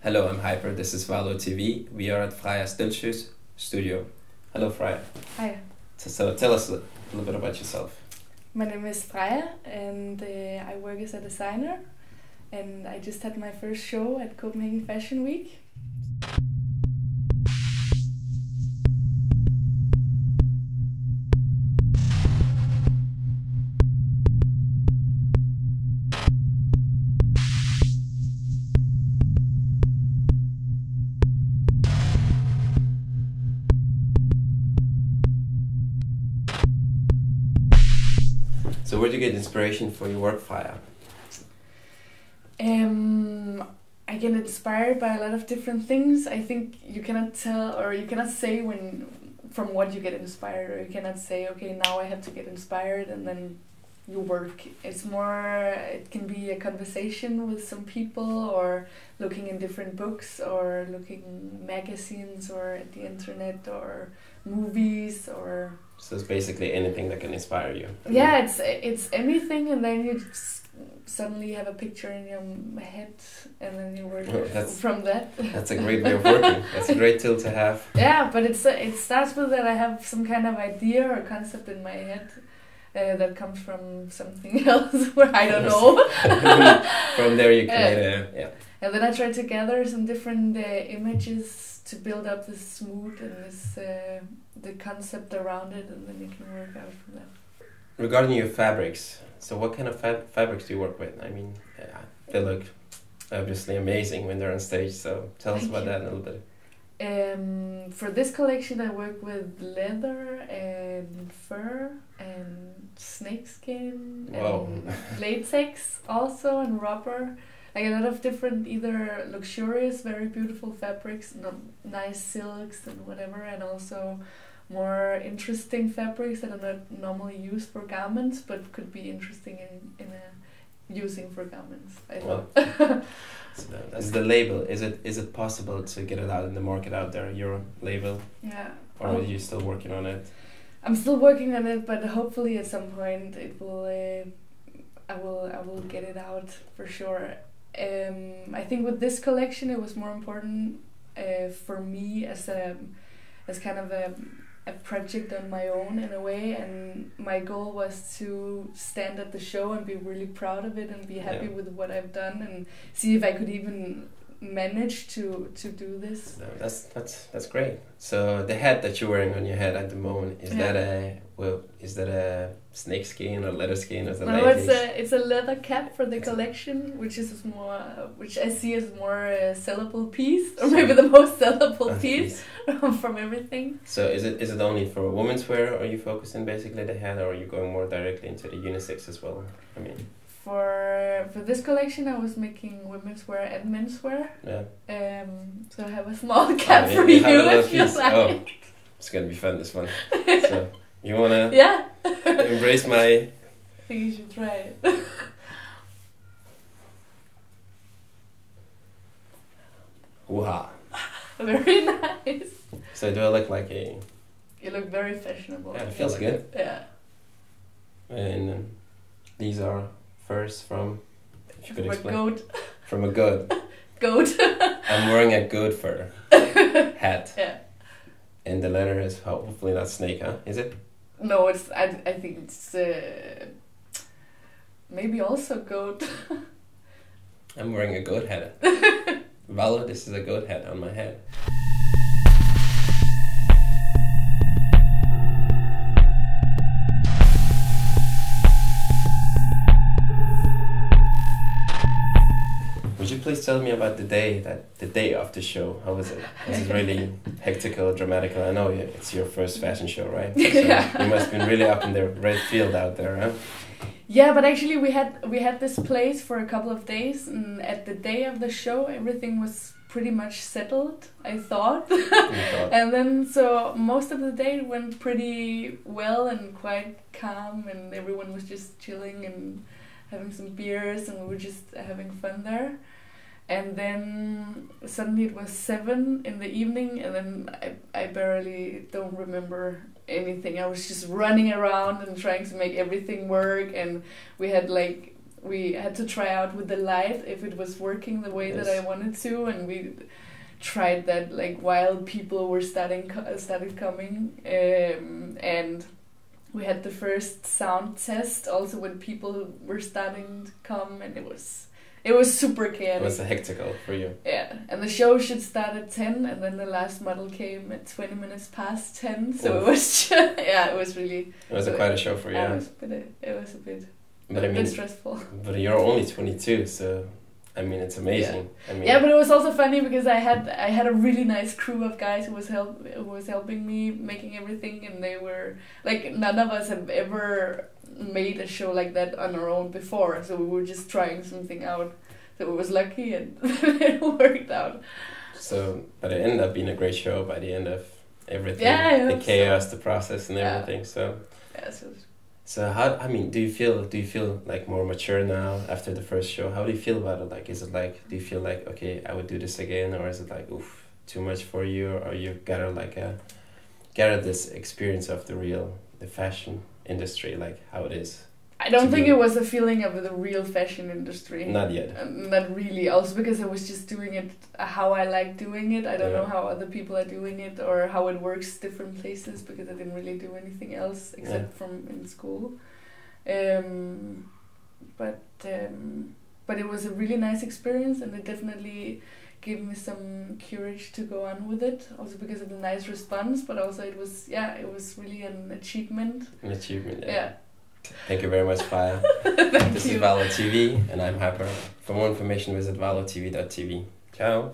Hello, I'm Hyper. This is ValoTV. We are at Freya Dalsjö's studio. Hello, Freya. Hi. So tell us a little bit about yourself. My name is Freya and I work as a designer, and I just had my first show at Copenhagen Fashion Week. So where do you get inspiration for your work, Freya? I get inspired by a lot of different things. I think you cannot tell, or you cannot say from what you get inspired, or you cannot say, okay, now I have to get inspired and then you work. It's more, it can be a conversation with some people, or looking in different books, or looking magazines, or at the internet, or movies, or... So it's basically anything that can inspire you. Yeah, it's anything, and then you just suddenly have a picture in your head, and then you work from that. That's a great way of working. That's a great tool to have. Yeah, but it starts with that I have some kind of idea or concept in my head that comes from something else where I don't know. From there you create yeah. And then I try to gather some different images to build up this mood and this the concept around it, and then you can work out from that. Regarding your fabrics, so what kind of fabrics do you work with? I mean, they look obviously amazing when they're on stage, so tell us about that a little bit. For this collection I work with leather and fur and snakeskin and latex also, and rubber. Like a lot of different, either luxurious, very beautiful fabrics, nice silks and whatever, and also more interesting fabrics that are not normally used for garments, but could be interesting in using for garments. I thought. So that's the label. Is it possible to get it out in the market out there? Your label. Yeah. Or are you still working on it? I'm still working on it, but hopefully at some point it will. I will get it out for sure. I think with this collection it was more important for me as kind of a project on my own in a way, and my goal was to stand at the show and be really proud of it and be happy with what I've done, and see if I could even manage to do this. No, that's great. So the hat that you're wearing on your head at the moment, is that a snake skin or leather skin, or it's a leather cap for the collection, which is more, which I see as more a sellable piece, or maybe the most sellable piece from everything. So is it only for women's wear, or are you focusing basically the hat, or are you going more directly into the unisex as well? I mean, for this collection I was making women's wear and men's wear. Yeah. So I have a small cap for you if you like. Oh, it's gonna be fun, this one. So you wanna embrace my... I think you should try it. Hoo-ha. Very nice. So do I look like a... You look very fashionable. Yeah, it feels good. Yeah. And these are furs from... If you could explain. From a goat. From a goat. Goat. I'm wearing a goat fur hat. Yeah. And the leather is hopefully not snake, huh? Is it? No, it's. I think it's maybe also goat. I'm wearing a goat hat. Valo, this is a goat hat on my head. Would you please tell me about the day of the show? How was it? Was it really hectical, dramatical? I know it's your first fashion show, right? So Yeah. You must have been really up in the red field out there, huh? Yeah, but actually we had this place for a couple of days, and at the day of the show everything was pretty much settled, I thought. And then so most of the day went pretty well and quite calm, and everyone was just chilling and having some beers, and we were just having fun there. And then suddenly it was 7 in the evening, and then I barely don't remember anything. I was just running around and trying to make everything work, and we had like we had to try out with the light if it was working the way that I wanted to, and we tried that like while people were started coming, and we had the first sound test also when people were starting to come, and it was super chaotic. It was hectical for you. Yeah, and the show should start at 10, and then the last model came at 20 minutes past 10. So it was just, it was really. It was quite a show for you. It was a bit. But I mean, stressful. But you're only 22, so I mean it's amazing. Yeah. I mean, but it was also funny because I had a really nice crew of guys who was helping me making everything, and they were like, none of us have ever made a show like that on our own before, so we were just trying something out. So we was lucky and it worked out. So, but it ended up being a great show by the end of everything. Yeah, the chaos, the process, and everything. So. Yeah, So how, I mean, do you feel like more mature now after the first show? How do you feel about it? Like, is it like, do you feel like, okay, I would do this again, or is it like, oof, too much for you, or you gather this experience of the fashion industry, like how it is? I don't think it was a feeling of the real fashion industry. Not yet. Not really. Also because I was just doing it how I like doing it. I don't know how other people are doing it or how it works different places, because I didn't really do anything else except from in school. But it was a really nice experience, and it definitely gave me some courage to go on with it. Also because of the nice response, but also it was really an achievement. An achievement. Yeah. Thank you very much, Freya. This is ValoTV, and I'm Hyper. For more information, visit valotv.tv. Ciao.